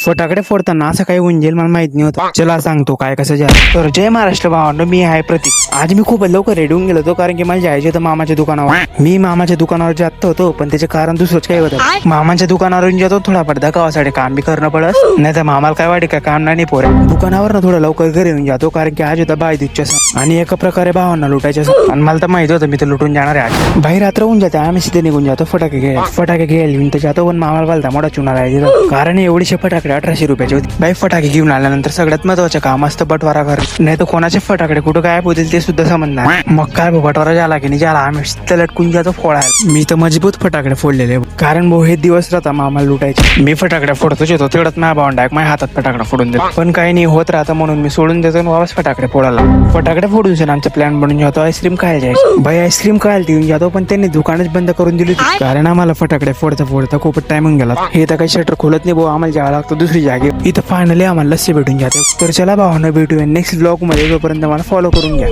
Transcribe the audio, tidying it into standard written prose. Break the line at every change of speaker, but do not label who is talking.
फटाकडे फोडताना असं काही होऊन जाईल मला माहित नाही होतं. चला सांगतो काय कसं झालं. तर जय महाराष्ट्र भावांनो, मी आहे प्रतीक. आज मी खूप लवकर रेडी होऊन गेलो होतो कारण की मला जायचे होतं मामाच्या दुकानावर. मी मामाच्या दुकानावर जात होतो पण त्याचे कारण दुसरंच काही होतं. मामाच्या दुकानावर जातो थोडा पडदा गावासाठी काम बी करणं पडत नाही तर मामाला काय वाटे का काम नाही पोरे. दुकानावर ना थोडं लवकर घरी येऊन जातो कारण की आज होता बाय दिवच्या सण आणि एका प्रकारे भावांना लुटायचं सण. आणि मला तर माहित होतं मी तर लुटून जाणार आहे. आज बाहेर रात्र होऊन जाते आम्ही सिद्धे निघून जातो फटाके घ्यायला घेऊन तर जातो. पण मामाला घालता मोठा चुना लागायचा कारण एवढीशे फटाकडे 1800 रुपयाचे होते. बाई फटाके घेऊन आल्यानंतर सगळ्यात महत्वाचं काम असतं बटवारा कर. नाही तर कोणाचे फटाकडे कुठं गायब होतील ते सुद्धा समजणार. मग काय बटवारा झाला की नाही झाला आम्ही लटकून जातो फोडायला. मी तर मजबूत फटाकडे फोडलेले कारण भाऊ हे दिवस राहता मामाला लुटायचे. मी फटाकडे फोडतोच येतो तेवढ्यात माझ्या भावंड माझ्या हातात फटाकडे फोडून देतो. पण काही नाही होत राहतं म्हणून मी सोडून देतो आणि वापस फटाकडे फोडायला. फटाकडे फोडून सण आमचा प्लॅन बनून जातो आईस्क्रीम खायला जायचं. बाई आईस्क्रीम खायला देऊन जातो पण त्यांनी दुकानच बंद करून दिली कारण आम्हाला फटाकडे फोडता खूपच टाइम होऊन गेला. हे तर काही शटर खोलत नाही भाऊ आम्हाला जावं लागतं दुसरी जागे. इथं फायनली आम्हाला लस्सी भेटून जाते. तर चला भावांना भेटूया नेक्स्ट ब्लॉग मध्ये. तोपर्यंत मला फॉलो करून घ्या.